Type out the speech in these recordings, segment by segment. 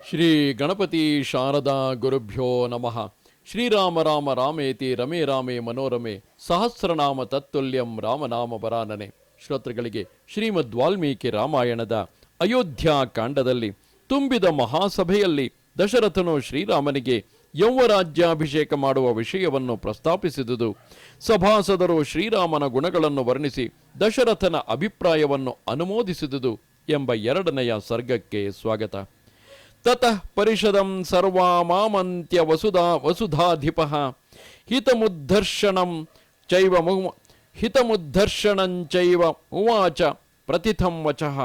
ಶ್ರೀ ಗಣಪತಿ ಶಾರದಾ ಗುರುಭ್ಯೋ ನಮಃ. ಶ್ರೀರಾಮ ರಾಮ ರಾಮೇತಿ ರಮೇ ರಾಮೇ ಮನೋರಮೆ ಸಹಸ್ರನಾಮ ತತ್ತುಲ್ಯಂ ರಾಮನಾಮ ವರಾನನೆ. ಶ್ರೋತೃಗಳಿಗೆ ಶ್ರೀಮದ್ ವಾಲ್ಮೀಕಿ ರಾಮಾಯಣದ ಅಯೋಧ್ಯ ಕಾಂಡದಲ್ಲಿ ತುಂಬಿದ ಮಹಾಸಭೆಯಲ್ಲಿ ದಶರಥನು ಶ್ರೀರಾಮನಿಗೆ ಯೌವರಾಜ್ಯಾಭಿಷೇಕ ಮಾಡುವ ವಿಷಯವನ್ನು ಪ್ರಸ್ತಾಪಿಸಿದುದು. ಸಭಾಸದರು ಶ್ರೀರಾಮನ ಗುಣಗಳನ್ನು ವರ್ಣಿಸಿ ದಶರಥನ ಅಭಿಪ್ರಾಯವನ್ನು ಅನುಮೋದಿಸಿದುದು ಎಂಬ 2ನೆಯ ಸರ್ಗಕ್ಕೆ ಸ್ವಾಗತ. ತತಃ ಪರಿಷದಂ ಸರ್ವಾಮಾಮಂತ್ಯ ವಸುಧಾಧಿಪಃ ಹಿತಮುದ್ಧರ್ಷಣಂಚೈವ ಉವಾಚ ಪ್ರತಿಥಂ ವಚಃ.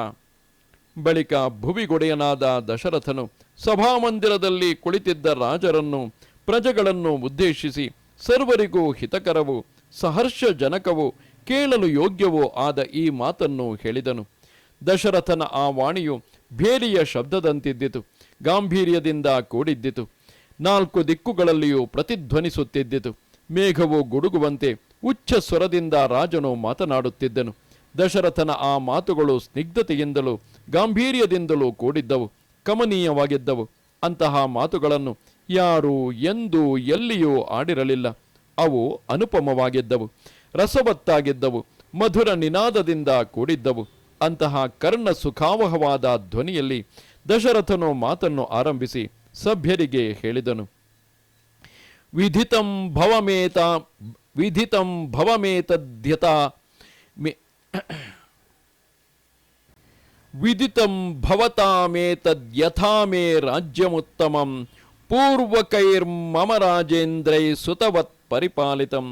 ಬಳಿಕ ಭುವಿಗೊಡೆಯನಾದ ದಶರಥನು ಸಭಾಮಂದಿರದಲ್ಲಿ ಕುಳಿತಿದ್ದ ರಾಜರನ್ನು ಪ್ರಜೆಗಳನ್ನು ಉದ್ದೇಶಿಸಿ ಸರ್ವರಿಗೂ ಹಿತಕರವೂ ಸಹರ್ಷಜನಕವೂ ಕೇಳಲು ಯೋಗ್ಯವೂ ಆದ ಈ ಮಾತನ್ನು ಹೇಳಿದನು. ದಶರಥನ ಆ ವಾಣಿಯು ಭೇರಿಯ ಶಬ್ದದಂತಿದ್ದಿತು, ಗಾಂಭೀರ್ಯದಿಂದ ಕೂಡಿದ್ದಿತು, 4 ದಿಕ್ಕುಗಳಲ್ಲಿಯೂ ಪ್ರತಿಧ್ವನಿಸುತ್ತಿದ್ದಿತು. ಮೇಘವು ಗುಡುಗುವಂತೆ ಉಚ್ಚ ಸ್ವರದಿಂದ ರಾಜನು ಮಾತನಾಡುತ್ತಿದ್ದನು. ದಶರಥನ ಆ ಮಾತುಗಳು ಸ್ನಿಗ್ಧತೆಯಿಂದಲೂ ಗಾಂಭೀರ್ಯದಿಂದಲೂ ಕೂಡಿದ್ದವು, ಕಮನೀಯವಾಗಿದ್ದವು. ಅಂತಹ ಮಾತುಗಳನ್ನು ಯಾರೂ ಎಂದೂ ಎಲ್ಲಿಯೂ ಆಡಿರಲಿಲ್ಲ. ಅವು ಅನುಪಮವಾಗಿದ್ದವು, ರಸವತ್ತಾಗಿದ್ದವು, ಮಧುರ ನಿನಾದದಿಂದ ಕೂಡಿದ್ದವು. ಅಂತಹ ಕರ್ಣ ಸುಖಾವಹವಾದ ಧ್ವನಿಯಲ್ಲಿ ದಶರಥನು ಮಾತನ್ನು ಆರಂಭಿಸಿ ಸಭ್ಯರಿಗೆ ಹೇಳಿದನು. ವಿದಿತಂ ಭವತಾಮೇತದ್ಯಥಾ ಮೇ ರಾಜ್ಯಮುತ್ತಮಂ ಪೂರ್ವಕೈರ್ಮಮ ರಾಜೇಂದ್ರೈ ಸುತವತ್ ಪರಿಪಾಲಿತಂ.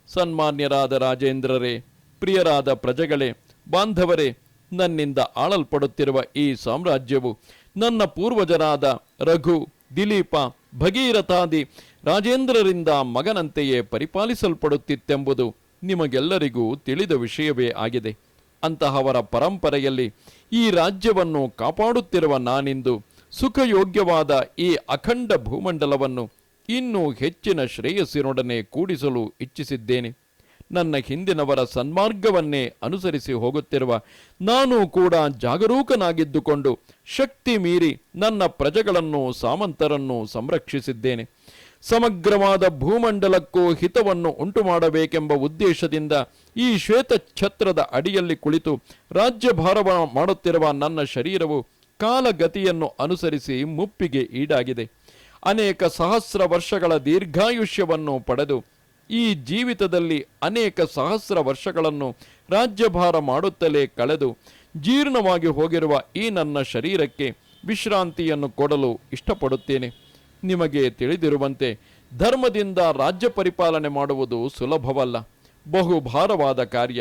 ಸನ್ಮಾನ್ಯರಾದ ರಾಜೇಂದ್ರರೇ, ಪ್ರಿಯರಾದ ಪ್ರಜೆಗಳೇ, ಬಾಂಧವರೇ, ನನ್ನಿಂದ ಆಳಲ್ಪಡುತ್ತಿರುವ ಈ ಸಾಮ್ರಾಜ್ಯವು ನನ್ನ ಪೂರ್ವಜರಾದ ರಘು, ದಿಲೀಪ, ಭಗೀರಥಾದಿ ರಾಜೇಂದ್ರರಿಂದ ಮಗನಂತೆಯೇ ಪರಿಪಾಲಿಸಲ್ಪಡುತ್ತಿತ್ತೆಂಬುದು ನಿಮಗೆಲ್ಲರಿಗೂ ತಿಳಿದ ವಿಷಯವೇ ಆಗಿದೆ. ಅಂತಹವರ ಪರಂಪರೆಯಲ್ಲಿ ಈ ರಾಜ್ಯವನ್ನು ಕಾಪಾಡುತ್ತಿರುವ ನಾನಿಂದು ಸುಖಯೋಗ್ಯವಾದ ಈ ಅಖಂಡ ಭೂಮಂಡಲವನ್ನು ಇನ್ನೂ ಹೆಚ್ಚಿನ ಶ್ರೇಯಸ್ಸಿನೊಡನೆ ಕೂಡಿಸಲು ಇಚ್ಛಿಸಿದ್ದೇನೆ. ನನ್ನ ಹಿಂದಿನವರ ಸನ್ಮಾರ್ಗವನ್ನೇ ಅನುಸರಿಸಿ ಹೋಗುತ್ತಿರುವ ನಾನು ಕೂಡ ಜಾಗರೂಕನಾಗಿದ್ದುಕೊಂಡು ಶಕ್ತಿ ಮೀರಿ ನನ್ನ ಪ್ರಜೆಗಳನ್ನು ಸಾಮಂತರನ್ನು ಸಂರಕ್ಷಿಸಿದ್ದೇನೆ. ಸಮಗ್ರವಾದ ಭೂಮಂಡಲಕ್ಕೂ ಹಿತವನ್ನು ಉಂಟು ಮಾಡಬೇಕೆಂಬ ಉದ್ದೇಶದಿಂದ ಈ ಶ್ವೇತಛತ್ರದ ಅಡಿಯಲ್ಲಿ ಕುಳಿತು ರಾಜ್ಯಭಾರ ಮಾಡುತ್ತಿರುವ ನನ್ನ ಶರೀರವು ಕಾಲಗತಿಯನ್ನು ಅನುಸರಿಸಿ ಮುಪ್ಪಿಗೆ ಈಡಾಗಿದೆ. ಅನೇಕ ಸಹಸ್ರ ವರ್ಷಗಳ ದೀರ್ಘಾಯುಷ್ಯವನ್ನು ಪಡೆದು ಈ ಜೀವಿತದಲ್ಲಿ ಅನೇಕ ಸಹಸ್ರ ವರ್ಷಗಳನ್ನು ರಾಜ್ಯಭಾರ ಮಾಡುತ್ತಲೇ ಕಳೆದು ಜೀರ್ಣವಾಗಿ ಹೋಗಿರುವ ಈ ನನ್ನ ಶರೀರಕ್ಕೆ ವಿಶ್ರಾಂತಿಯನ್ನು ಕೊಡಲು ಇಷ್ಟಪಡುತ್ತೇನೆ. ನಿಮಗೆ ತಿಳಿದಿರುವಂತೆ ಧರ್ಮದಿಂದ ರಾಜ್ಯ ಪರಿಪಾಲನೆ ಮಾಡುವುದು ಸುಲಭವಲ್ಲ, ಬಹುಭಾರವಾದ ಕಾರ್ಯ.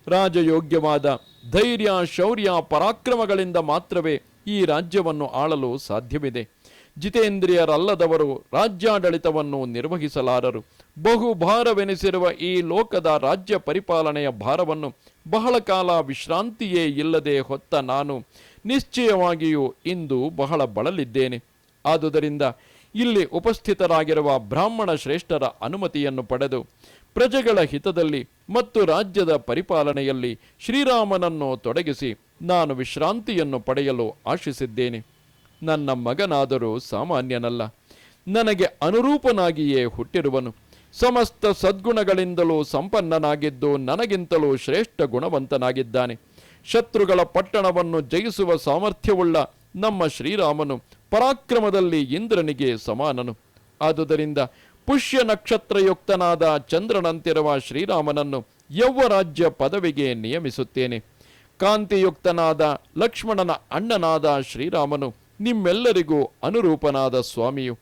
ರಾಜಯೋಗ್ಯವಾದ ಧೈರ್ಯ, ಶೌರ್ಯ, ಪರಾಕ್ರಮಗಳಿಂದ ಮಾತ್ರವೇ ಈ ರಾಜ್ಯವನ್ನು ಆಳಲು ಸಾಧ್ಯವಿದೆ. ಜಿತೇಂದ್ರಿಯರಲ್ಲದವರು ರಾಜ್ಯಾಡಳಿತವನ್ನು ನಿರ್ವಹಿಸಲಾರರು. ಬಹುಭಾರವೆನಿಸಿರುವ ಈ ಲೋಕದ ರಾಜ್ಯ ಪರಿಪಾಲನೆಯ ಭಾರವನ್ನು ಬಹಳ ಕಾಲ ವಿಶ್ರಾಂತಿಯೇ ಇಲ್ಲದೆ ಹೊತ್ತ ನಾನು ನಿಶ್ಚಯವಾಗಿಯೂ ಇಂದು ಬಹಳ ಬಳಲಿದ್ದೇನೆ. ಆದುದರಿಂದ ಇಲ್ಲಿ ಉಪಸ್ಥಿತರಾಗಿರುವ ಬ್ರಾಹ್ಮಣ ಶ್ರೇಷ್ಠರ ಅನುಮತಿಯನ್ನು ಪಡೆದು ಪ್ರಜೆಗಳ ಹಿತದಲ್ಲಿ ಮತ್ತು ರಾಜ್ಯದ ಪರಿಪಾಲನೆಯಲ್ಲಿ ಶ್ರೀರಾಮನನ್ನು ತೊಡಗಿಸಿ ನಾನು ವಿಶ್ರಾಂತಿಯನ್ನು ಪಡೆಯಲು ಆಶಿಸಿದ್ದೇನೆ. ನನ್ನ ಮಗನಾದರೂ ಸಾಮಾನ್ಯನಲ್ಲ, ನನಗೆ ಅನುರೂಪನಾಗಿಯೇ ಹುಟ್ಟಿರುವನು. ಸಮಸ್ತ ಸದ್ಗುಣಗಳಿಂದಲೂ ಸಂಪನ್ನನಾಗಿದ್ದು ನನಗಿಂತಲೂ ಶ್ರೇಷ್ಠ ಗುಣವಂತನಾಗಿದ್ದಾನೆ. ಶತ್ರುಗಳ ಪಟ್ಟಣವನ್ನು ಜಯಿಸುವ ಸಾಮರ್ಥ್ಯವುಳ್ಳ ನಮ್ಮ ಶ್ರೀರಾಮನು ಪರಾಕ್ರಮದಲ್ಲಿ ಇಂದ್ರನಿಗೆ ಸಮಾನನು. ಆದುದರಿಂದ ಪುಷ್ಯ ನಕ್ಷತ್ರಯುಕ್ತನಾದ ಚಂದ್ರನಂತಿರುವ ಶ್ರೀರಾಮನನ್ನು ಯೌವರಾಜ್ಯ ಪದವಿಗೆ ನಿಯಮಿಸುತ್ತೇನೆ. ಕಾಂತಿಯುಕ್ತನಾದ ಲಕ್ಷ್ಮಣನ ಅಣ್ಣನಾದ ಶ್ರೀರಾಮನು ನಿಮ್ಮೆಲ್ಲರಿಗೂ ಅನುರೂಪನಾದ ಸ್ವಾಮಿಯು.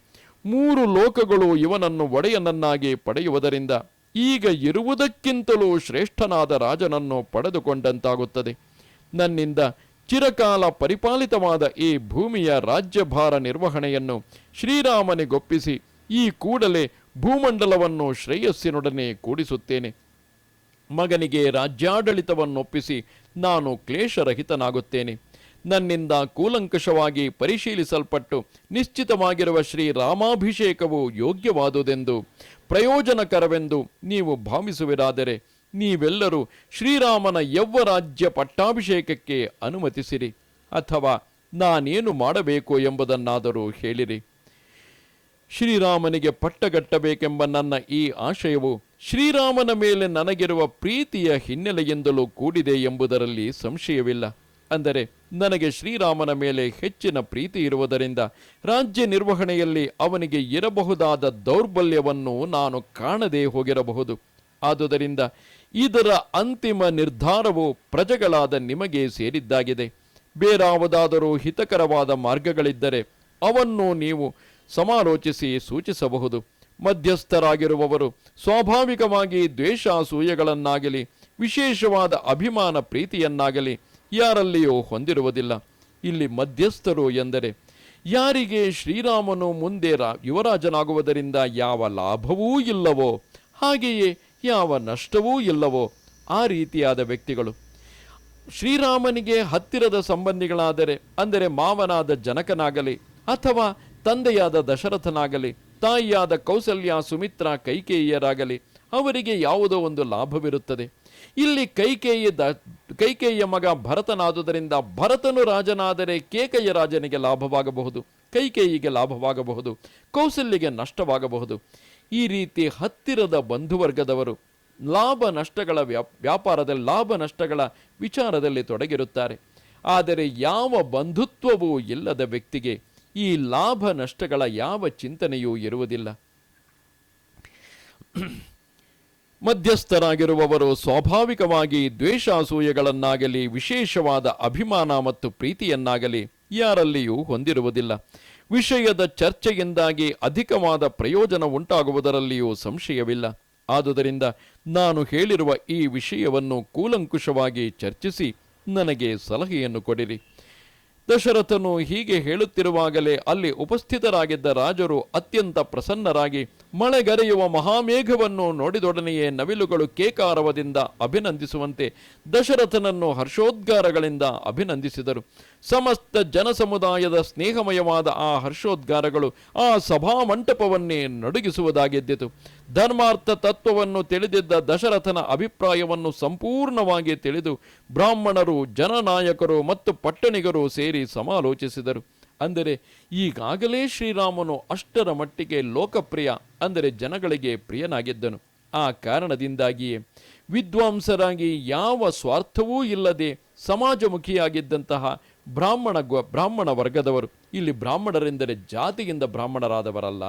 3 ಲೋಕಗಳು ಇವನನ್ನು ಒಡೆಯನನ್ನಾಗಿ ಪಡೆಯುವುದರಿಂದ ಈಗ ಇರುವುದಕ್ಕಿಂತಲೂ ಶ್ರೇಷ್ಠನಾದ ರಾಜನನ್ನು ಪಡೆದುಕೊಂಡಂತಾಗುತ್ತದೆ. ನನ್ನಿಂದ ಚಿರಕಾಲ ಪರಿಪಾಲಿತವಾದ ಈ ಭೂಮಿಯ ರಾಜ್ಯಭಾರ ನಿರ್ವಹಣೆಯನ್ನು ಶ್ರೀರಾಮನಿಗೊಪ್ಪಿಸಿ ಈ ಕೂಡಲೇ ಭೂಮಂಡಲವನ್ನು ಶ್ರೇಯಸ್ಸಿನೊಡನೆ ಕೂಡಿಸುತ್ತೇನೆ. ಮಗನಿಗೆ ರಾಜ್ಯಾಡಳಿತವನ್ನೊಪ್ಪಿಸಿ ನಾನು ಕ್ಲೇಶರಹಿತನಾಗುತ್ತೇನೆ. ನನ್ನಿಂದ ಕೂಲಂಕಷವಾಗಿ ಪರಿಶೀಲಿಸಲ್ಪಟ್ಟು ನಿಶ್ಚಿತವಾಗಿರುವ ಶ್ರೀರಾಮಾಭಿಷೇಕವು ಯೋಗ್ಯವಾದುದೆಂದು ಪ್ರಯೋಜನಕರವೆಂದು ನೀವು ಭಾವಿಸುವಿರಾದರೆ ನೀವೆಲ್ಲರೂ ಶ್ರೀರಾಮನ ಯೌವರಾಜ್ಯ ಪಟ್ಟಾಭಿಷೇಕಕ್ಕೆ ಅನುಮತಿಸಿರಿ. ಅಥವಾ ನಾನೇನು ಮಾಡಬೇಕು ಎಂಬುದನ್ನಾದರೂ ಹೇಳಿರಿ. ಶ್ರೀರಾಮನಿಗೆ ಪಟ್ಟಗಟ್ಟಬೇಕೆಂಬ ನನ್ನ ಈ ಆಶಯವು ಶ್ರೀರಾಮನ ಮೇಲೆ ನನಗಿರುವ ಪ್ರೀತಿಯ ಹಿನ್ನೆಲೆಯಿಂದಲೂ ಕೂಡಿದೆ ಎಂಬುದರಲ್ಲಿ ಸಂಶಯವಿಲ್ಲ. ಅಂದರೆ ನನಗೆ ಶ್ರೀರಾಮನ ಮೇಲೆ ಹೆಚ್ಚಿನ ಪ್ರೀತಿ ಇರುವುದರಿಂದ ರಾಜ್ಯ ನಿರ್ವಹಣೆಯಲ್ಲಿ ಅವನಿಗೆ ಇರಬಹುದಾದ ದೌರ್ಬಲ್ಯವನ್ನು ನಾನು ಕಾಣದೇ ಹೋಗಿರಬಹುದು. ಆದುದರಿಂದ ಇದರ ಅಂತಿಮ ನಿರ್ಧಾರವು ಪ್ರಜೆಗಳಾದ ನಿಮಗೆ ಸೇರಿದ್ದಾಗಿದೆ. ಬೇರಾವುದಾದರೂ ಹಿತಕರವಾದ ಮಾರ್ಗಗಳಿದ್ದರೆ ಅವನ್ನು ನೀವು ಸಮಾಲೋಚಿಸಿ ಸೂಚಿಸಬಹುದು. ಮಧ್ಯಸ್ಥರಾಗಿರುವವರು ಸ್ವಾಭಾವಿಕವಾಗಿ ದ್ವೇಷಾಸೂಯೆಗಳನ್ನಾಗಲಿ ವಿಶೇಷವಾದ ಅಭಿಮಾನ ಪ್ರೀತಿಯನ್ನಾಗಲಿ ಯಾರಲ್ಲಿಯೂ ಹೊಂದಿರುವುದಿಲ್ಲ. ಇಲ್ಲಿ ಮಧ್ಯಸ್ಥರು ಎಂದರೆ ಯಾರಿಗೆ ಶ್ರೀರಾಮನು ಮುಂದೆ ಯುವರಾಜನಾಗುವುದರಿಂದ ಯಾವ ಲಾಭವೂ ಇಲ್ಲವೋ, ಹಾಗೆಯೇ ಯಾವ ನಷ್ಟವೂ ಇಲ್ಲವೋ ಆ ರೀತಿಯಾದ ವ್ಯಕ್ತಿಗಳು. ಶ್ರೀರಾಮನಿಗೆ ಹತ್ತಿರದ ಸಂಬಂಧಿಗಳಾದರೆ, ಅಂದರೆ ಮಾವನಾದ ಜನಕನಾಗಲಿ ಅಥವಾ ತಂದೆಯಾದ ದಶರಥನಾಗಲಿ ತಾಯಿಯಾದ ಕೌಸಲ್ಯ ಸುಮಿತ್ರ ಕೈಕೇಯಿಯರಾಗಲಿ ಅವರಿಗೆ ಯಾವುದೋ ಒಂದು ಲಾಭವಿರುತ್ತದೆ. ಇಲ್ಲಿ ಕೈಕೇಯಿಯ ಮಗ ಭರತನಾದುದರಿಂದ ಭರತನು ರಾಜನಾದರೆ ಕೇಕಯ್ಯ ರಾಜನಿಗೆ ಲಾಭವಾಗಬಹುದು, ಕೈಕೇಯಿಗೆ ಲಾಭವಾಗಬಹುದು, ಕೌಸಲ್ಯಗೆ ನಷ್ಟವಾಗಬಹುದು. ಈ ರೀತಿ ಹತ್ತಿರದ ಬಂಧುವರ್ಗದವರು ಲಾಭ ನಷ್ಟಗಳ ವ್ಯಾಪಾರದಲ್ಲಿ ಲಾಭ ನಷ್ಟಗಳ ವಿಚಾರದಲ್ಲಿ ತೊಡಗಿರುತ್ತಾರೆ. ಆದರೆ ಯಾವ ಬಂಧುತ್ವವೂ ಇಲ್ಲದ ವ್ಯಕ್ತಿಗೆ ಈ ಲಾಭ ನಷ್ಟಗಳ ಯಾವ ಚಿಂತನೆಯೂ ಇರುವುದಿಲ್ಲ. ಮಧ್ಯಸ್ಥರಾಗಿರುವವರು ಸ್ವಾಭಾವಿಕವಾಗಿ ದ್ವೇಷಾಸೂಯೆಗಳನ್ನಾಗಲಿ ವಿಶೇಷವಾದ ಅಭಿಮಾನ ಮತ್ತು ಪ್ರೀತಿಯನ್ನಾಗಲಿ ಯಾರಲ್ಲಿಯೂ ಹೊಂದಿರುವುದಿಲ್ಲ. ವಿಷಯದ ಚರ್ಚೆಯಿಂದಾಗಿ ಅಧಿಕವಾದ ಪ್ರಯೋಜನ ಉಂಟಾಗುವುದರಲ್ಲಿಯೂ ಸಂಶಯವಿಲ್ಲ. ಆದುದರಿಂದ ನಾನು ಹೇಳಿರುವ ಈ ವಿಷಯವನ್ನು ಕೂಲಂಕುಷವಾಗಿ ಚರ್ಚಿಸಿ ನನಗೆ ಸಲಹೆಯನ್ನು ಕೊಡಿರಿ. ದಶರಥನು ಹೀಗೆ ಹೇಳುತ್ತಿರುವಾಗಲೇ ಅಲ್ಲಿ ಉಪಸ್ಥಿತರಾಗಿದ್ದ ರಾಜರು ಅತ್ಯಂತ ಪ್ರಸನ್ನರಾಗಿ ಮಳೆಗರೆಯುವ ಮಹಾಮೇಘವನ್ನು ನೋಡಿದೊಡನೆಯೇ ನವಿಲುಗಳು ಕೇಕಾರವದಿಂದ ಅಭಿನಂದಿಸುವಂತೆ ದಶರಥನನ್ನು ಹರ್ಷೋದ್ಗಾರಗಳಿಂದ ಅಭಿನಂದಿಸಿದರು. ಸಮಸ್ತ ಜನಸಮುದಾಯದ ಸ್ನೇಹಮಯವಾದ ಆ ಹರ್ಷೋದ್ಗಾರಗಳು ಆ ಸಭಾಮಂಟಪವನ್ನೇ ನಡುಗಿಸುವುದಾಗಿದ್ದಿತು. ಧರ್ಮಾರ್ಥ ತತ್ವವನ್ನು ತಿಳಿದಿದ್ದ ದಶರಥನ ಅಭಿಪ್ರಾಯವನ್ನು ಸಂಪೂರ್ಣವಾಗಿ ತಿಳಿದು ಬ್ರಾಹ್ಮಣರು, ಜನನಾಯಕರು ಮತ್ತು ಪಟ್ಟಣಿಗರು ಸೇರಿ ಸಮಾಲೋಚಿಸಿದರು. ಅಂದರೆ ಈಗಾಗಲೇ ಶ್ರೀರಾಮನು ಅಷ್ಟರ ಮಟ್ಟಿಗೆ ಲೋಕಪ್ರಿಯ, ಅಂದರೆ ಜನಗಳಿಗೆ ಪ್ರಿಯನಾಗಿದ್ದನು. ಆ ಕಾರಣದಿಂದಾಗಿಯೇ ವಿದ್ವಾಂಸರಾಗಿ ಯಾವ ಸ್ವಾರ್ಥವೂ ಇಲ್ಲದೆ ಸಮಾಜಮುಖಿಯಾಗಿದ್ದಂತಹ ಬ್ರಾಹ್ಮಣ ವರ್ಗದವರು, ಇಲ್ಲಿ ಬ್ರಾಹ್ಮಣರೆಂದರೆ ಜಾತಿಯಿಂದ ಬ್ರಾಹ್ಮಣರಾದವರಲ್ಲ,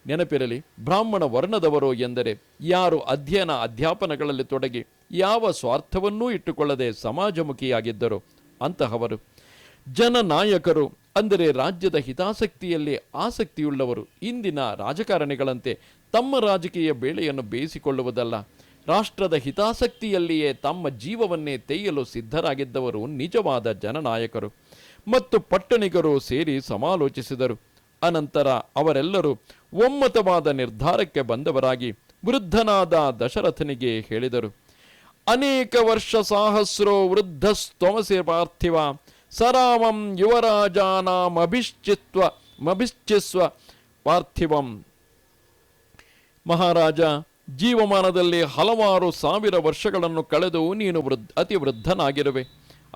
ನೆನಪಿರಲಿ, ಬ್ರಾಹ್ಮಣ ವರ್ಣದವರು ಎಂದರೆ ಯಾರು ಅಧ್ಯಾಪನಗಳಲ್ಲಿ ತೊಡಗಿ ಯಾವ ಸ್ವಾರ್ಥವನ್ನೂ ಇಟ್ಟುಕೊಳ್ಳದೆ ಸಮಾಜಮುಖಿಯಾಗಿದ್ದರೋ ಅಂತಹವರು. ಜನನಾಯಕರು ಅಂದರೆ ರಾಜ್ಯದ ಹಿತಾಸಕ್ತಿಯಲ್ಲಿ ಆಸಕ್ತಿಯುಳ್ಳವರು. ಇಂದಿನ ರಾಜಕಾರಣಿಗಳಂತೆ ತಮ್ಮ ರಾಜಕೀಯ ಬೇಳೆಯನ್ನು ಬೇಯಿಸಿಕೊಳ್ಳುವುದಲ್ಲ, ರಾಷ್ಟ್ರದ ಹಿತಾಸಕ್ತಿಯಲ್ಲಿಯೇ ತಮ್ಮ ಜೀವವನ್ನೇ ತೆಯ್ಯಲು ಸಿದ್ಧರಾಗಿದ್ದವರು ನಿಜವಾದ ಜನನಾಯಕರು. ಮತ್ತು ಪಟ್ಟಣಿಗರು ಸೇರಿ ಸಮಾಲೋಚಿಸಿದರು. ಅನಂತರ ಅವರೆಲ್ಲರೂ ಒಮ್ಮತವಾದ ನಿರ್ಧಾರಕ್ಕೆ ಬಂದವರಾಗಿ ವೃದ್ಧನಾದ ದಶರಥನಿಗೆ ಹೇಳಿದರು. ಅನೇಕ ವರ್ಷ ಸಾಹಸ್ರೋ ವೃದ್ಧಸ್ತೋಮಸಿ ಪಾರ್ಥಿವ ಸರಾಮಂ ಯುವರಾಜಾನಾಮಭಿಶ್ಚಿಸ್ವ ಪಾರ್ಥಿವಂ. ಮಹಾರಾಜ, ಜೀವಮಾನದಲ್ಲಿ ಹಲವಾರು ಸಾವಿರ ವರ್ಷಗಳನ್ನು ಕಳೆದು ನೀನು ಅತಿ ವೃದ್ಧನಾಗಿರುವೆ.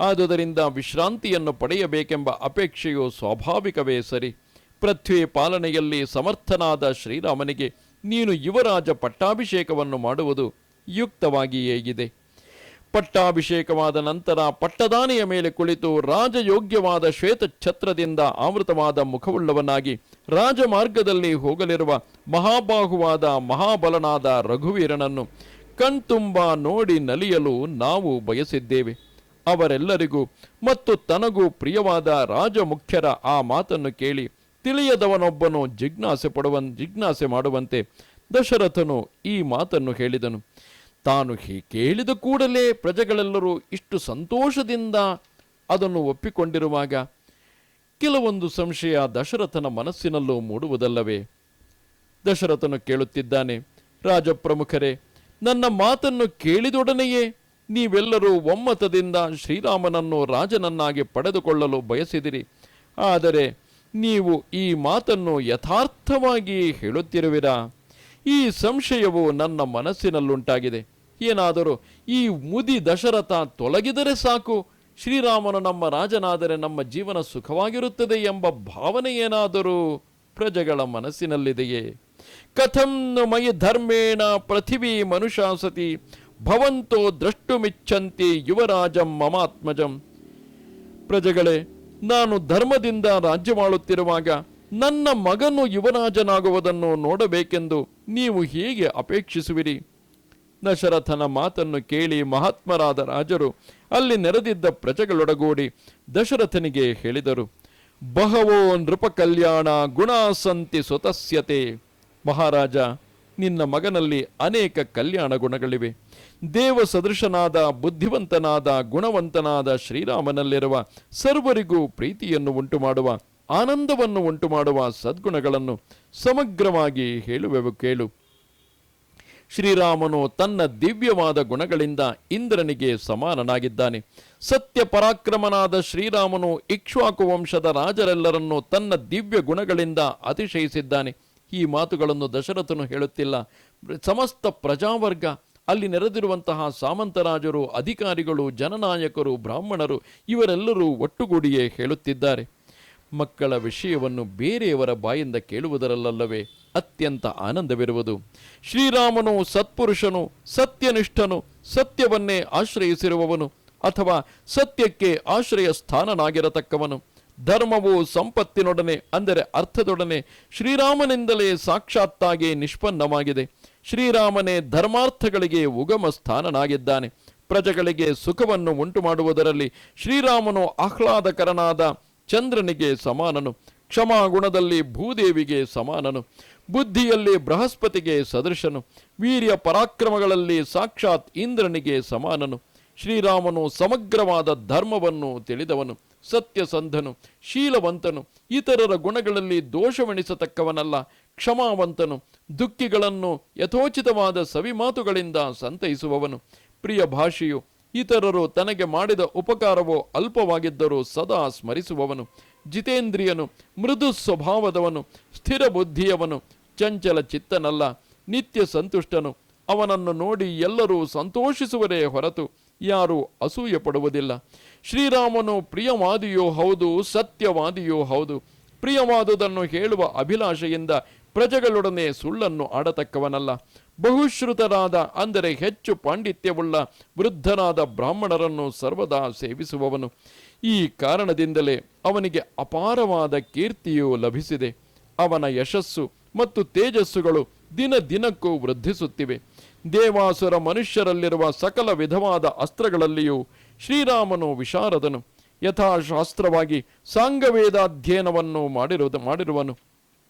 ಆದುದರಿಂದ ವಿಶ್ರಾಂತಿಯನ್ನು ಪಡೆಯಬೇಕೆಂಬ ಅಪೇಕ್ಷೆಯು ಸ್ವಾಭಾವಿಕವೇ ಸರಿ. ಪೃಥ್ವಿ ಪಾಲನೆಯಲ್ಲಿ ಸಮರ್ಥನಾದ ಶ್ರೀರಾಮನಿಗೆ ನೀನು ಯುವರಾಜ ಪಟ್ಟಾಭಿಷೇಕವನ್ನು ಮಾಡುವುದು ಯುಕ್ತವಾಗಿಯೇ ಇದೆ. ಪಟ್ಟಾಭಿಷೇಕವಾದ ನಂತರ ಪಟ್ಟದಾನೆಯ ಮೇಲೆ ಕುಳಿತು ರಾಜಯೋಗ್ಯವಾದ ಶ್ವೇತಛತ್ರದಿಂದ ಆವೃತವಾದ ಮುಖವುಳ್ಳವನಾಗಿ ರಾಜಮಾರ್ಗದಲ್ಲಿ ಹೋಗಲಿರುವ ಮಹಾಬಾಹುವಾದ ಮಹಾಬಲನಾದ ರಘುವೀರನನ್ನು ಕಣ್ತುಂಬ ನೋಡಿ ನಲಿಯಲು ನಾವು ಬಯಸಿದ್ದೇವೆ. ಅವರೆಲ್ಲರಿಗೂ ಮತ್ತು ತನಗೂ ಪ್ರಿಯವಾದ ರಾಜಮುಖ್ಯರ ಆ ಮಾತನ್ನು ಕೇಳಿ ತಿಳಿಯದವನೊಬ್ಬನು ಜಿಜ್ಞಾಸೆ ಮಾಡುವಂತೆ ದಶರಥನು ಈ ಮಾತನ್ನು ಹೇಳಿದನು. ತಾನು ಕೇಳಿದ ಕೂಡಲೇ ಪ್ರಜೆಗಳೆಲ್ಲರೂ ಇಷ್ಟು ಸಂತೋಷದಿಂದ ಅದನ್ನು ಒಪ್ಪಿಕೊಂಡಿರುವಾಗ ಕೆಲವೊಂದು ಸಂಶಯ ದಶರಥನ ಮನಸ್ಸಿನಲ್ಲೂ ಮೂಡುವುದಲ್ಲವೇ? ದಶರಥನು ಕೇಳುತ್ತಿದ್ದಾನೆ, ರಾಜಪ್ರಮುಖರೇ, ನನ್ನ ಮಾತನ್ನು ಕೇಳಿದೊಡನೆಯೇ ನೀವೆಲ್ಲರೂ ಒಮ್ಮತದಿಂದ ಶ್ರೀರಾಮನನ್ನು ರಾಜನನ್ನಾಗಿ ಪಡೆದುಕೊಳ್ಳಲು ಬಯಸಿದಿರಿ. ಆದರೆ ನೀವು ಈ ಮಾತನ್ನು ಯಥಾರ್ಥವಾಗಿ ಹೇಳುತ್ತಿರುವಿರಾ? ಈ ಸಂಶಯವು ನನ್ನ ಮನಸ್ಸಿನಲ್ಲುಂಟಾಗಿದೆ. ಏನಾದರೂ ಈ ಮುದಿ ದಶರಥ ತೊಲಗಿದರೆ ಸಾಕು, ಶ್ರೀರಾಮನು ನಮ್ಮ ರಾಜನಾದರೆ ನಮ್ಮ ಜೀವನ ಸುಖವಾಗಿರುತ್ತದೆ ಎಂಬ ಭಾವನೆ ಏನಾದರೂ ಪ್ರಜೆಗಳ ಮನಸ್ಸಿನಲ್ಲಿದೆಯೇ? ಕಥಂ ನು ಮಯಿ ಧರ್ಮೇಣ ಪೃಥಿವೀ ಮನುಷಾಸತಿ ಭವಂತೋ ದ್ರಷ್ಟುಮಿಚ್ಛಂತಿ ಯುವರಾಜಂ ಮಮಾತ್ಮಜಂ. ಪ್ರಜೆಗಳೇ, ನಾನು ಧರ್ಮದಿಂದ ರಾಜ್ಯವಾಳುತ್ತಿರುವಾಗ ನನ್ನ ಮಗನು ಯುವರಾಜನಾಗುವುದನ್ನು ನೋಡಬೇಕೆಂದು ನೀವು ಹೇಗೆ ಅಪೇಕ್ಷಿಸುವಿರಿ? ದಶರಥನ ಮಾತನ್ನು ಕೇಳಿ ಮಹಾತ್ಮರಾದ ರಾಜರು ಅಲ್ಲಿ ನೆರೆದಿದ್ದ ಪ್ರಜೆಗಳೊಡಗೂಡಿ ದಶರಥನಿಗೆ ಹೇಳಿದರು, ಬಹವೋ ನೃಪ ಕಲ್ಯಾಣ ಗುಣಾಸಂತಿ ಸ್ವತಸ್ಯತೆ. ಮಹಾರಾಜ, ನಿನ್ನ ಮಗನಲ್ಲಿ ಅನೇಕ ಕಲ್ಯಾಣ ಗುಣಗಳಿವೆ. ದೇವ ಸದೃಶನಾದ, ಬುದ್ಧಿವಂತನಾದ, ಗುಣವಂತನಾದ ಶ್ರೀರಾಮನಲ್ಲಿರುವ ಸರ್ವರಿಗೂ ಪ್ರೀತಿಯನ್ನು ಉಂಟು ಮಾಡುವ, ಆನಂದವನ್ನು ಉಂಟು ಮಾಡುವ ಸದ್ಗುಣಗಳನ್ನು ಸಮಗ್ರವಾಗಿ ಹೇಳುವೆವು ಕೇಳು. ಶ್ರೀರಾಮನು ತನ್ನ ದಿವ್ಯವಾದ ಗುಣಗಳಿಂದ ಇಂದ್ರನಿಗೆ ಸಮಾನನಾಗಿದ್ದಾನೆ. ಸತ್ಯ ಪರಾಕ್ರಮನಾದ ಶ್ರೀರಾಮನು ಇಕ್ಷ್ವಾಕು ವಂಶದ ರಾಜರೆಲ್ಲರನ್ನು ತನ್ನ ದಿವ್ಯ ಗುಣಗಳಿಂದ ಅತಿಶಯಿಸಿದ್ದಾನೆ. ಈ ಮಾತುಗಳನ್ನು ದಶರಥನು ಹೇಳುತ್ತಿಲ್ಲ, ಸಮಸ್ತ ಪ್ರಜಾವರ್ಗ, ಅಲ್ಲಿ ನೆರೆದಿರುವಂತಹ ಸಾಮಂತರಾಜರು, ಅಧಿಕಾರಿಗಳು, ಜನನಾಯಕರು, ಬ್ರಾಹ್ಮಣರು ಇವರೆಲ್ಲರೂ ಒಟ್ಟುಗೂಡಿಯೇ ಹೇಳುತ್ತಿದ್ದಾರೆ. ಮಕ್ಕಳ ವಿಷಯವನ್ನು ಬೇರೆಯವರ ಬಾಯಿಂದ ಕೇಳುವುದರಲ್ಲವೇ ಅತ್ಯಂತ ಆನಂದವಿರುವುದು. ಶ್ರೀರಾಮನು ಸತ್ಪುರುಷನು, ಸತ್ಯನಿಷ್ಠನು, ಸತ್ಯವನ್ನೇ ಆಶ್ರಯಿಸಿರುವವನು ಅಥವಾ ಸತ್ಯಕ್ಕೆ ಆಶ್ರಯ ಸ್ಥಾನನಾಗಿರತಕ್ಕವನು. ಧರ್ಮವು ಸಂಪತ್ತಿನೊಡನೆ ಅಂದರೆ ಅರ್ಥದೊಡನೆ ಶ್ರೀರಾಮನಿಂದಲೇ ಸಾಕ್ಷಾತ್ತಾಗಿ ನಿಷ್ಪನ್ನವಾಗಿದೆ. ಶ್ರೀರಾಮನೇ ಧರ್ಮಾರ್ಥಗಳಿಗೆ ಉಗಮ ಸ್ಥಾನನಾಗಿದ್ದಾನೆ. ಪ್ರಜೆಗಳಿಗೆ ಸುಖವನ್ನು ಉಂಟು ಮಾಡುವುದರಲ್ಲಿ ಶ್ರೀರಾಮನು ಆಹ್ಲಾದಕರನಾದ ಚಂದ್ರನಿಗೆ ಸಮಾನನು, ಕ್ಷಮಾಗುಣದಲ್ಲಿ ಭೂದೇವಿಗೆ ಸಮಾನನು, ಬುದ್ಧಿಯಲ್ಲಿ ಬೃಹಸ್ಪತಿಗೆ ಸದೃಶನು, ವೀರ್ಯ ಪರಾಕ್ರಮಗಳಲ್ಲಿ ಸಾಕ್ಷಾತ್ ಇಂದ್ರನಿಗೆ ಸಮಾನನು. ಶ್ರೀರಾಮನು ಸಮಗ್ರವಾದ ಧರ್ಮವನ್ನು ತಿಳಿದವನು, ಸತ್ಯಸಂಧನು, ಶೀಲವಂತನು, ಇತರರ ಗುಣಗಳಲ್ಲಿ ದೋಷವೆಣಿಸತಕ್ಕವನಲ್ಲ, ಕ್ಷಮಾವಂತನು, ದುಃಖಿಗಳನ್ನು ಯಥೋಚಿತವಾದ ಸವಿಮಾತುಗಳಿಂದ ಸಂತೈಸುವವನು, ಪ್ರಿಯ ಭಾಷೆಯು, ಇತರರು ತನಗೆ ಮಾಡಿದ ಉಪಕಾರವೋ ಅಲ್ಪವಾಗಿದ್ದರೂ ಸದಾ ಸ್ಮರಿಸುವವನು, ಜಿತೇಂದ್ರಿಯನು, ಮೃದು ಸ್ವಭಾವದವನು, ಸ್ಥಿರ ಬುದ್ಧಿಯವನು, ಚಂಚಲ ಚಿತ್ತನಲ್ಲ, ನಿತ್ಯ ಸಂತುಷ್ಟನು. ಅವನನ್ನು ನೋಡಿ ಎಲ್ಲರೂ ಸಂತೋಷಿಸುವರೇ ಹೊರತು ಯಾರೂ ಅಸೂಯೆ ಪಡುವುದಿಲ್ಲ. ಶ್ರೀರಾಮನು ಪ್ರಿಯವಾದಿಯೋ ಹೌದು, ಸತ್ಯವಾದಿಯೋ ಹೌದು. ಪ್ರಿಯವಾದುದನ್ನು ಹೇಳುವ ಅಭಿಲಾಷೆಯಿಂದ ಪ್ರಜೆಗಳೊಡನೆ ಸುಳ್ಳನ್ನು ಆಡತಕ್ಕವನಲ್ಲ. ಬಹುಶ್ರುತರಾದ ಅಂದರೆ ಹೆಚ್ಚು ಪಾಂಡಿತ್ಯವುಳ್ಳ ವೃದ್ಧರಾದ ಬ್ರಾಹ್ಮಣರನ್ನು ಸರ್ವದಾ ಸೇವಿಸುವವನು. ಈ ಕಾರಣದಿಂದಲೇ ಅವನಿಗೆ ಅಪಾರವಾದ ಕೀರ್ತಿಯು ಲಭಿಸಿದೆ. ಅವನ ಯಶಸ್ಸು ಮತ್ತು ತೇಜಸ್ಸುಗಳು ದಿನ ದಿನಕ್ಕೂ ವೃದ್ಧಿಸುತ್ತಿವೆ. ದೇವಾಸುರ ಮನುಷ್ಯರಲ್ಲಿರುವ ಸಕಲ ವಿಧವಾದ ಅಸ್ತ್ರಗಳಲ್ಲಿಯೂ ಶ್ರೀರಾಮನು ವಿಶಾರದನು. ಯಥಾಶಾಸ್ತ್ರವಾಗಿ ಸಾಂಗವೇದಾಧ್ಯಯನವನ್ನು ಮಾಡಿರುವನು.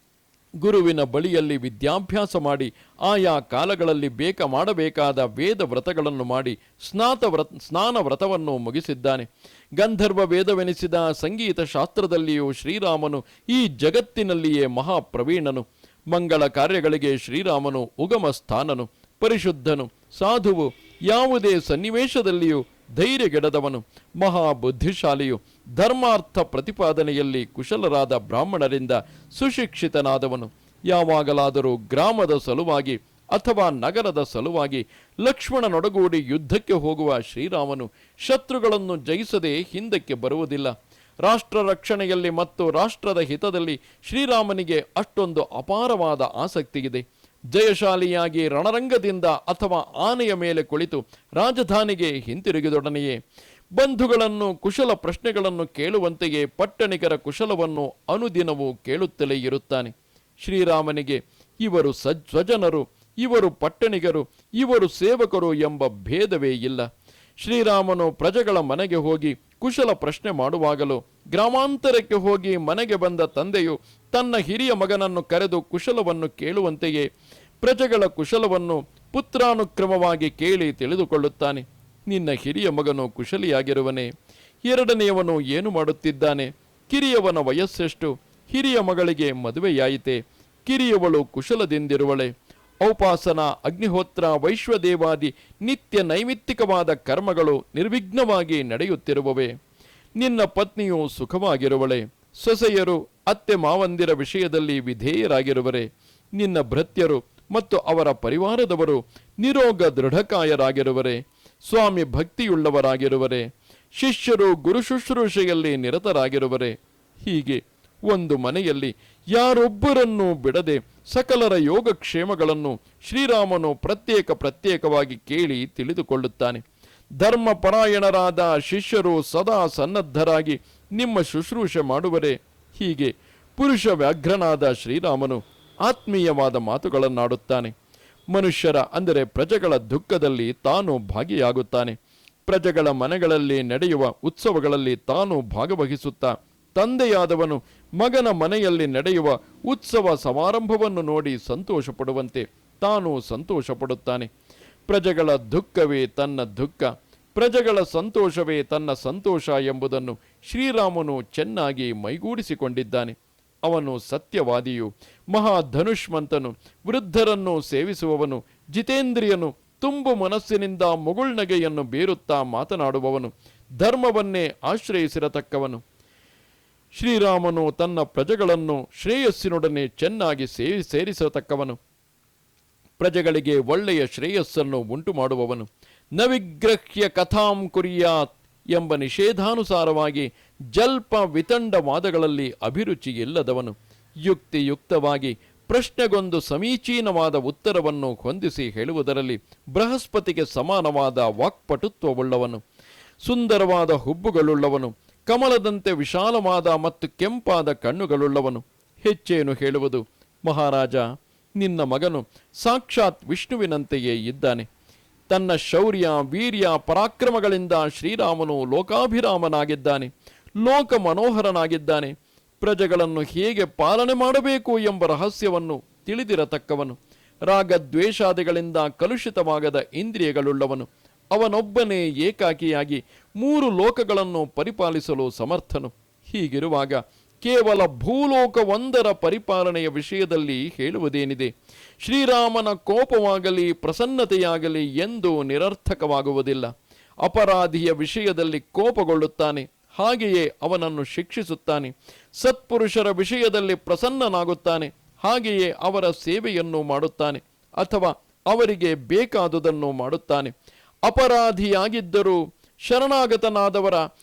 ಗುರುವಿನ ಬಳಿಯಲ್ಲಿ ವಿದ್ಯಾಭ್ಯಾಸ ಮಾಡಿ ಆಯಾ ಕಾಲಗಳಲ್ಲಿ ಮಾಡಬೇಕಾದ ವೇದ ವ್ರತಗಳನ್ನು ಮಾಡಿ ಸ್ನಾನ ವ್ರತವನ್ನು ಮುಗಿಸಿದ್ದಾನೆ. ಗಂಧರ್ವ ವೇದವೆನಿಸಿದ ಸಂಗೀತ ಶಾಸ್ತ್ರದಲ್ಲಿಯೂ ಶ್ರೀರಾಮನು ಈ ಜಗತ್ತಿನಲ್ಲಿಯೇ ಮಹಾಪ್ರವೀಣನು. ಮಂಗಳ ಕಾರ್ಯಗಳಿಗೆ ಶ್ರೀರಾಮನು ಉಗಮ ಸ್ಥಾನನು, ಪರಿಶುದ್ಧನು, ಸಾಧುವು, ಯಾವುದೇ ಸನ್ನಿವೇಶದಲ್ಲಿಯೂ ಧೈರ್ಯಗೆಡದವನು, ಮಹಾಬುದ್ಧಿಶಾಲಿಯು, ಧರ್ಮಾರ್ಥ ಪ್ರತಿಪಾದನೆಯಲ್ಲಿ ಕುಶಲರಾದ ಬ್ರಾಹ್ಮಣರಿಂದ ಸುಶಿಕ್ಷಿತನಾದವನು. ಯಾವಾಗಲಾದರೂ ಗ್ರಾಮದ ಸಲುವಾಗಿ ಅಥವಾ ನಗರದ ಸಲುವಾಗಿ ಲಕ್ಷ್ಮಣನೊಡಗೂಡಿ ಯುದ್ಧಕ್ಕೆ ಹೋಗುವ ಶ್ರೀರಾಮನು ಶತ್ರುಗಳನ್ನು ಜಯಿಸದೆ ಹಿಂದಕ್ಕೆ ಬರುವುದಿಲ್ಲ. ರಾಷ್ಟ್ರ ರಕ್ಷಣೆಯಲ್ಲಿ ಮತ್ತು ರಾಷ್ಟ್ರದ ಹಿತದಲ್ಲಿ ಶ್ರೀರಾಮನಿಗೆ ಅಷ್ಟೊಂದು ಅಪಾರವಾದ ಆಸಕ್ತಿಯಿದೆ. ಜಯಶಾಲಿಯಾಗಿ ರಣರಂಗದಿಂದ ಅಥವಾ ಆನೆಯ ಮೇಲೆ ಕುಳಿತು ರಾಜಧಾನಿಗೆ ಹಿಂತಿರುಗಿದೊಡನೆಯೇ ಬಂಧುಗಳನ್ನು ಕುಶಲ ಪ್ರಶ್ನೆಗಳನ್ನು ಕೇಳುವಂತೆಯೇ ಪಟ್ಟಣಿಗರ ಕುಶಲವನ್ನು ಅನುದಿನವೂ ಕೇಳುತ್ತಲೇ ಇರುತ್ತಾನೆ. ಶ್ರೀರಾಮನಿಗೆ ಇವರು ಸ್ವಜನರು, ಇವರು ಪಟ್ಟಣಿಗರು, ಇವರು ಸೇವಕರು ಎಂಬ ಭೇದವೇ ಇಲ್ಲ. ಶ್ರೀರಾಮನು ಪ್ರಜೆಗಳ ಮನೆಗೆ ಹೋಗಿ ಕುಶಲ ಪ್ರಶ್ನೆ ಮಾಡುವಾಗಲೂ, ಗ್ರಾಮಾಂತರಕ್ಕೆ ಹೋಗಿ ಮನೆಗೆ ಬಂದ ತಂದೆಯು ತನ್ನ ಹಿರಿಯ ಮಗನನ್ನು ಕರೆದು ಕುಶಲವನ್ನು ಕೇಳುವಂತೆಯೇ ಪ್ರಜೆಗಳ ಕುಶಲವನ್ನು ಪುತ್ರಾನುಕ್ರಮವಾಗಿ ಕೇಳಿ ತಿಳಿದುಕೊಳ್ಳುತ್ತಾನೆ. ನಿನ್ನ ಹಿರಿಯ ಮಗನು ಕುಶಲಿಯಾಗಿರುವನೇ? ಎರಡನೆಯವನು ಏನು ಮಾಡುತ್ತಿದ್ದಾನೆ? ಕಿರಿಯವನ ವಯಸ್ಸೆಷ್ಟು? ಹಿರಿಯ ಮಗಳಿಗೆ ಮದುವೆಯಾಯಿತೆ? ಕಿರಿಯವಳು ಕುಶಲದಿಂದಿರುವಳೆ? ಔಪಾಸನ, ಅಗ್ನಿಹೋತ್ರ, ವೈಶ್ವದೇವಾದಿ ನಿತ್ಯ ನೈಮಿತ್ತಿಕವಾದ ಕರ್ಮಗಳು ನಿರ್ವಿಘ್ನವಾಗಿ ನಡೆಯುತ್ತಿರುವವೇ? ನಿನ್ನ ಪತ್ನಿಯು ಸುಖವಾಗಿರುವಳೆ? ಸೊಸೆಯರು, ಅತ್ತೆ ಮಾವಂದಿರ ವಿಷಯದಲ್ಲಿ ವಿಧೇಯರಾಗಿರುವರೆ? ನಿನ್ನ ಭೃತ್ಯರು ಮತ್ತು ಅವರ ಪರಿವಾರದವರು ನಿರೋಗ ದೃಢಕಾಯರಾಗಿರುವರೆ? ಸ್ವಾಮಿ ಭಕ್ತಿಯುಳ್ಳವರಾಗಿರುವರೆ? ಶಿಷ್ಯರು ಗುರು ಶುಶ್ರೂಷೆಯಲ್ಲಿ ನಿರತರಾಗಿರುವರೆ. ಹೀಗೆ ಒಂದು ಮನೆಯಲ್ಲಿ ಯಾರೊಬ್ಬರನ್ನೂ ಬಿಡದೆ ಸಕಲರ ಯೋಗಕ್ಷೇಮಗಳನ್ನು ಶ್ರೀರಾಮನು ಪ್ರತ್ಯೇಕವಾಗಿ ಕೇಳಿ ತಿಳಿದುಕೊಳ್ಳುತ್ತಾನೆ. ಧರ್ಮಪರಾಯಣರಾದ ಶಿಷ್ಯರು ಸದಾ ಸನ್ನದ್ಧರಾಗಿ ನಿಮ್ಮ ಶುಶ್ರೂಷೆ ಮಾಡುವರೆ. ಹೀಗೆ ಪುರುಷ ವ್ಯಾಘ್ರನಾದ ಶ್ರೀರಾಮನು ಆತ್ಮೀಯವಾದ ಮಾತುಗಳನ್ನಾಡುತ್ತಾನೆ. ಮನುಷ್ಯರ ಅಂದರೆ ಪ್ರಜೆಗಳ ದುಃಖದಲ್ಲಿ ತಾನು ಭಾಗಿಯಾಗುತ್ತಾನೆ. ಪ್ರಜೆಗಳ ಮನೆಗಳಲ್ಲಿ ನಡೆಯುವ ಉತ್ಸವಗಳಲ್ಲಿ ತಾನು ಭಾಗವಹಿಸುತ್ತಾ ತಂದೆಯಾದವನು ಮಗನ ಮನೆಯಲ್ಲಿ ನಡೆಯುವ ಉತ್ಸವ ಸಮಾರಂಭವನ್ನು ನೋಡಿ ಸಂತೋಷ ಪಡುವಂತೆ ತಾನು ಸಂತೋಷ ಪಡುತ್ತಾನೆ. ಪ್ರಜೆಗಳ ದುಃಖವೇ ತನ್ನ ದುಃಖ, ಪ್ರಜೆಗಳ ಸಂತೋಷವೇ ತನ್ನ ಸಂತೋಷ ಎಂಬುದನ್ನು ಶ್ರೀರಾಮನು ಚೆನ್ನಾಗಿ ಮೈಗೂಡಿಸಿಕೊಂಡಿದ್ದಾನೆ. ಅವನು ಸತ್ಯವಾದಿಯು, ಮಹಾಧನುಷ್ಮಂತನು, ವೃದ್ಧರನ್ನು ಸೇವಿಸುವವನು, ಜಿತೇಂದ್ರಿಯನು, ತುಂಬು ಮನಸ್ಸಿನಿಂದ ಮುಗುಳ್ನಗೆಯನ್ನು ಬೀರುತ್ತಾ ಮಾತನಾಡುವವನು, ಧರ್ಮವನ್ನೇ ಆಶ್ರಯಿಸಿರತಕ್ಕವನು. ಶ್ರೀರಾಮನು ತನ್ನ ಪ್ರಜೆಗಳನ್ನು ಶ್ರೇಯಸ್ಸಿನೊಡನೆ ಚೆನ್ನಾಗಿ ಸೇರಿಸತಕ್ಕವನು. ಪ್ರಜೆಗಳಿಗೆ ಒಳ್ಳೆಯ ಶ್ರೇಯಸ್ಸನ್ನು ಉಂಟು ಮಾಡುವವನು. ನವಿಗ್ರಹ್ಯ ಕಥಾಂ ಕುರ್ಯಾತ್ ಎಂಬ ನಿಷೇಧಾನುಸಾರವಾಗಿ ಜಲ್ಪ ವಿತಂಡವಾದಗಳಲ್ಲಿ ಅಭಿರುಚಿ ಇಲ್ಲದವನು. ಯುಕ್ತಿಯುಕ್ತವಾಗಿ ಪ್ರಶ್ನೆಗೊಂದು ಸಮೀಚೀನವಾದ ಉತ್ತರವನ್ನು ಹೊಂದಿಸಿ ಹೇಳುವುದರಲ್ಲಿ ಬೃಹಸ್ಪತಿಗೆ ಸಮಾನವಾದ ವಾಕ್ಪಟುತ್ವವುಳ್ಳವನು. ಸುಂದರವಾದ ಹುಬ್ಬುಗಳುಳ್ಳವನು, ಕಮಲದಂತೆ ವಿಶಾಲವಾದ ಮತ್ತು ಕೆಂಪಾದ ಕಣ್ಣುಗಳುಳ್ಳವನು. ಹೆಚ್ಚೇನು ಹೇಳುವುದು ಮಹಾರಾಜ, ನಿನ್ನ ಮಗನು ಸಾಕ್ಷಾತ್ ವಿಷ್ಣುವಿನಂತೆಯೇ ಇದ್ದಾನೆ. ತನ್ನ ಶೌರ್ಯ ವೀರ್ಯ ಪರಾಕ್ರಮಗಳಿಂದ ಶ್ರೀರಾಮನು ಲೋಕಾಭಿರಾಮನಾಗಿದ್ದಾನೆ, ಲೋಕ ಮನೋಹರನಾಗಿದ್ದಾನೆ. ಪ್ರಜೆಗಳನ್ನು ಹೇಗೆ ಪಾಲನೆ ಮಾಡಬೇಕು ಎಂಬ ರಹಸ್ಯವನ್ನು ತಿಳಿದಿರತಕ್ಕವನು. ರಾಗದ್ವೇಷಾದಿಗಳಿಂದ ಕಲುಷಿತವಾಗದ ಇಂದ್ರಿಯಗಳುಳ್ಳವನು. ಅವನೊಬ್ಬನೇ ಏಕಾಕಿಯಾಗಿ 3 ಲೋಕಗಳನ್ನು ಪರಿಪಾಲಿಸಲು ಸಮರ್ಥನು. ಹೀಗಿರುವಾಗ ಕೇವಲ ಭೂಲೋಕವೊಂದರ ಪರಿಪಾಲನೆಯ ವಿಷಯದಲ್ಲಿ ಹೇಳುವುದೇನಿದೆ? ಶ್ರೀರಾಮನ ಕೋಪವಾಗಲಿ ಪ್ರಸನ್ನತೆಯಾಗಲಿ ಎಂದು ನಿರರ್ಥಕವಾಗುವುದಿಲ್ಲ. ಅಪರಾಧಿಯ ವಿಷಯದಲ್ಲಿ ಕೋಪಗೊಳ್ಳುತ್ತಾನೆ, ಹಾಗೆಯೇ ಅವನನ್ನು ಶಿಕ್ಷಿಸುತ್ತಾನೆ. ಸತ್ಪುರುಷರ ವಿಷಯದಲ್ಲಿ ಪ್ರಸನ್ನನಾಗುತ್ತಾನೆ, ಹಾಗೆಯೇ ಅವರ ಸೇವೆಯನ್ನು ಮಾಡುತ್ತಾನೆ ಅಥವಾ ಅವರಿಗೆ ಬೇಕಾದುದನ್ನು ಮಾಡುತ್ತಾನೆ. ಅಪರಾಧಿಯಾಗಿದ್ದರೂ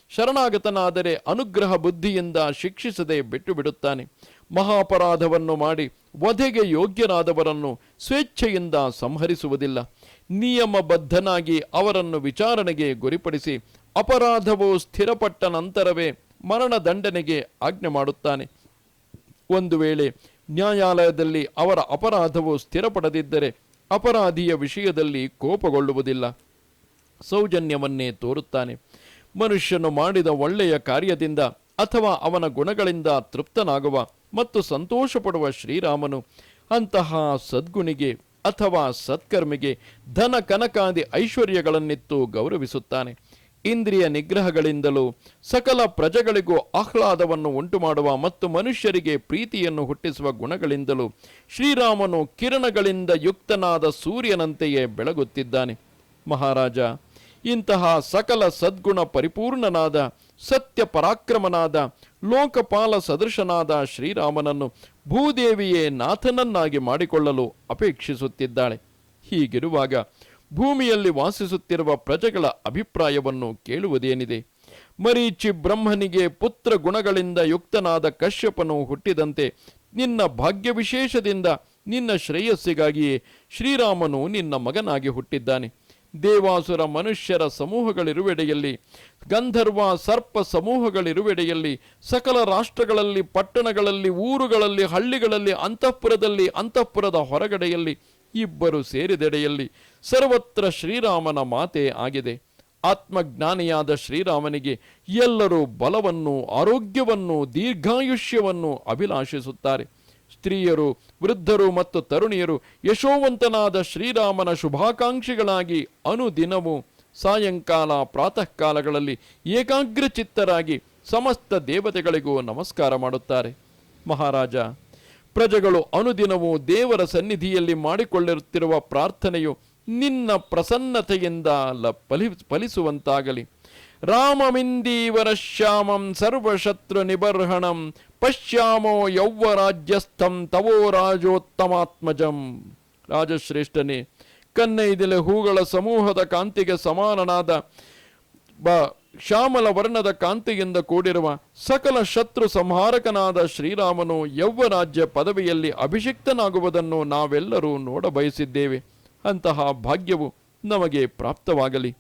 ಶರಣಾಗತನಾದರೆ ಅನುಗ್ರಹ ಬುದ್ಧಿಯಿಂದ ಶಿಕ್ಷಿಸದೆ ಬಿಟ್ಟು ಬಿಡುತ್ತಾನೆ. ಮಹಾಪರಾಧವನ್ನು ಮಾಡಿ ವಧೆಗೆ ಯೋಗ್ಯರಾದವರನ್ನು ಸ್ವೇಚ್ಛೆಯಿಂದ ಸಂಹರಿಸುವುದಿಲ್ಲ. ನಿಯಮಬದ್ಧನಾಗಿ ಅವರನ್ನು ವಿಚಾರಣೆಗೆ ಗುರಿಪಡಿಸಿ ಅಪರಾಧವು ಸ್ಥಿರಪಟ್ಟ ನಂತರವೇ ಮರಣದಂಡನೆಗೆ ಆಜ್ಞೆ ಮಾಡುತ್ತಾನೆ. ಒಂದು ವೇಳೆ ನ್ಯಾಯಾಲಯದಲ್ಲಿ ಅವರ ಅಪರಾಧವು ಸ್ಥಿರಪಡದಿದ್ದರೆ ಅಪರಾಧಿಯ ವಿಷಯದಲ್ಲಿ ಕೋಪಗೊಳ್ಳುವುದಿಲ್ಲ, ಸೌಜನ್ಯವನ್ನೇ ತೋರುತ್ತಾನೆ. ಮನುಷ್ಯನು ಮಾಡಿದ ಒಳ್ಳೆಯ ಕಾರ್ಯದಿಂದ ಅಥವಾ ಅವನ ಗುಣಗಳಿಂದ ತೃಪ್ತನಾಗುವ ಮತ್ತು ಸಂತೋಷಪಡುವ ಶ್ರೀರಾಮನು ಅಂತಹ ಸದ್ಗುಣಿಗೆ ಅಥವಾ ಸತ್ಕರ್ಮಿಗೆ ಧನ ಕನಕಾದಿ ಐಶ್ವರ್ಯಗಳನ್ನಿತ್ತು ಗೌರವಿಸುತ್ತಾನೆ. ಇಂದ್ರಿಯ ನಿಗ್ರಹಗಳಿಂದಲೂ ಸಕಲ ಪ್ರಜೆಗಳಿಗೂ ಆಹ್ಲಾದವನ್ನು ಉಂಟುಮಾಡುವ ಮತ್ತು ಮನುಷ್ಯರಿಗೆ ಪ್ರೀತಿಯನ್ನು ಹುಟ್ಟಿಸುವ ಗುಣಗಳಿಂದಲೂ ಶ್ರೀರಾಮನು ಕಿರಣಗಳಿಂದ ಯುಕ್ತನಾದ ಸೂರ್ಯನಂತೆಯೇ ಬೆಳಗುತ್ತಿದ್ದಾನೆ. ಮಹಾರಾಜ, ಇಂತಹ ಸಕಲ ಸದ್ಗುಣ ಪರಿಪೂರ್ಣನಾದ ಸತ್ಯ ಪರಾಕ್ರಮನಾದ ಲೋಕಪಾಲ ಸದೃಶನಾದ ಶ್ರೀರಾಮನನ್ನು ಭೂದೇವಿಯೇ ನಾಥನನ್ನಾಗಿ ಮಾಡಿಕೊಳ್ಳಲು ಅಪೇಕ್ಷಿಸುತ್ತಿದ್ದಾಳೆ. ಹೀಗಿರುವಾಗ ಭೂಮಿಯಲ್ಲಿ ವಾಸಿಸುತ್ತಿರುವ ಪ್ರಜೆಗಳ ಅಭಿಪ್ರಾಯವನ್ನು ಕೇಳುವುದೇನಿದೆ? ಮರೀಚಿ ಬ್ರಹ್ಮನಿಗೆ ಪುತ್ರ ಗುಣಗಳಿಂದ ಯುಕ್ತನಾದ ಕಶ್ಯಪನು ಹುಟ್ಟಿದಂತೆ ನಿನ್ನ ಭಾಗ್ಯ ವಿಶೇಷದಿಂದ ನಿನ್ನ ಶ್ರೇಯಸ್ಸಿಗಾಗಿಯೇ ಶ್ರೀರಾಮನು ನಿನ್ನ ಮಗನಾಗಿ ಹುಟ್ಟಿದ್ದಾನೆ. ದೇವಾಸುರ ಮನುಷ್ಯರ ಸಮೂಹಗಳಿರುವೆಡೆಯಲ್ಲಿ, ಗಂಧರ್ವ ಸರ್ಪ ಸಮೂಹಗಳಿರುವೆಡೆಯಲ್ಲಿ, ಸಕಲ ರಾಷ್ಟ್ರಗಳಲ್ಲಿ, ಪಟ್ಟಣಗಳಲ್ಲಿ, ಊರುಗಳಲ್ಲಿ, ಹಳ್ಳಿಗಳಲ್ಲಿ, ಅಂತಃಪುರದಲ್ಲಿ, ಅಂತಃಪುರದ ಹೊರಗಡೆಯಲ್ಲಿ, ಇಬ್ಬರು ಸೇರಿದೆಡೆಯಲ್ಲಿ ಸರ್ವತ್ರ ಶ್ರೀರಾಮನ ಮಾತೇ ಆಗಿದೆ. ಆತ್ಮಜ್ಞಾನಿಯಾದ ಶ್ರೀರಾಮನಿಗೆ ಎಲ್ಲರೂ ಬಲವನ್ನು, ಆರೋಗ್ಯವನ್ನು, ದೀರ್ಘಾಯುಷ್ಯವನ್ನು ಅಭಿಲಾಷಿಸುತ್ತಾರೆ. ಸ್ತ್ರೀಯರು, ವೃದ್ಧರು ಮತ್ತು ತರುಣಿಯರು ಯಶೋವಂತನಾದ ಶ್ರೀರಾಮನ ಶುಭಾಕಾಂಕ್ಷಿಗಳಾಗಿ ಅನುದಿನವೂ ಸಾಯಂಕಾಲ ಪ್ರಾತಃ ಕಾಲಗಳಲ್ಲಿ ಏಕಾಗ್ರಚಿತ್ತರಾಗಿ ಸಮಸ್ತ ದೇವತೆಗಳಿಗೂ ನಮಸ್ಕಾರ ಮಾಡುತ್ತಾರೆ. ಮಹಾರಾಜ, ಪ್ರಜೆಗಳು ಅನುದಿನವೂ ದೇವರ ಸನ್ನಿಧಿಯಲ್ಲಿ ಮಾಡಿಕೊಳ್ಳುತ್ತಿರುವ ಪ್ರಾರ್ಥನೆಯು ನಿನ್ನ ಪ್ರಸನ್ನತೆಯಿಂದ ಫಲಿಸುವಂತಾಗಲಿ. ರಾಮಮಿಂದೀವರ ಶ್ಯಾಮಂ ಸರ್ವಶತ್ರು ನಿಬರ್ಹಣಂ ಪಶ್ಯಾಮೋ ಯೌವರಾಜ್ಯಸ್ಥಂ ತವೋ ರಾಜೋತ್ತಮಾತ್ಮಜಂ. ರಾಜಶ್ರೇಷ್ಠನೇ, ಕನ್ನೈದಿಲೆ ಹೂಗಳ ಸಮೂಹದ ಕಾಂತಿಗೆ ಸಮಾನನಾದ ಶ್ಯಾಮಲ ವರ್ಣದ ಕಾಂತಿಯಿಂದ ಕೂಡಿರುವ ಸಕಲ ಶತ್ರು ಸಂಹಾರಕನಾದ ಶ್ರೀರಾಮನು ಯೌವರಾಜ್ಯ ಪದವಿಯಲ್ಲಿ ಅಭಿಷಿಕ್ತನಾಗುವುದನ್ನು ನಾವೆಲ್ಲರೂ ನೋಡಬಯಸಿದ್ದೇವೆ. ಅಂತಹ ಭಾಗ್ಯವು ನಮಗೆ ಪ್ರಾಪ್ತವಾಗಲಿ.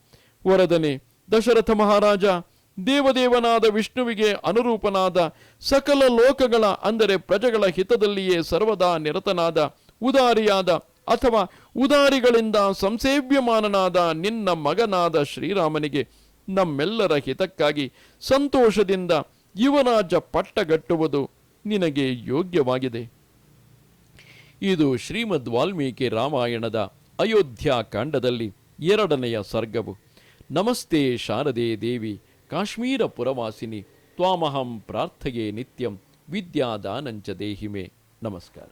ವರದನೆ ದಶರಥ ಮಹಾರಾಜ, ದೇವದೇವನಾದ ವಿಷ್ಣುವಿಗೆ ಅನುರೂಪನಾದ ಸಕಲ ಲೋಕಗಳ ಅಂದರೆ ಪ್ರಜೆಗಳ ಹಿತದಲ್ಲಿಯೇ ಸರ್ವದಾ ನಿರತನಾದ ಉದಾರಿಯಾದ ಅಥವಾ ಉದಾರಿಗಳಿಂದ ಸಂಸೇವ್ಯಮಾನನಾದ ನಿನ್ನ ಮಗನಾದ ಶ್ರೀರಾಮನಿಗೆ ನಮ್ಮೆಲ್ಲರ ಹಿತಕ್ಕಾಗಿ ಸಂತೋಷದಿಂದ ಯುವರಾಜ ಪಟ್ಟಗಟ್ಟುವುದು ನಿನಗೆ ಯೋಗ್ಯವಾಗಿದೆ. ಇದು ಶ್ರೀಮದ್ ವಾಲ್ಮೀಕಿ ರಾಮಾಯಣದ ಅಯೋಧ್ಯ ಕಾಂಡದಲ್ಲಿ 2ನೆಯ ಸರ್ಗವು. ನಮಸ್ತೆ ಶಾರದೆ ದೇವಿ ಕಾಶ್ಮೀರ ಪುರವಾಸಿನಿ ತ್ವಾಮಹಂ ಪ್ರಾರ್ಥಯೇ ನಿತ್ಯಂ ವಿದ್ಯಾದಾನಂಚ ದೇಹಿಮೆ. ನಮಸ್ಕಾರ.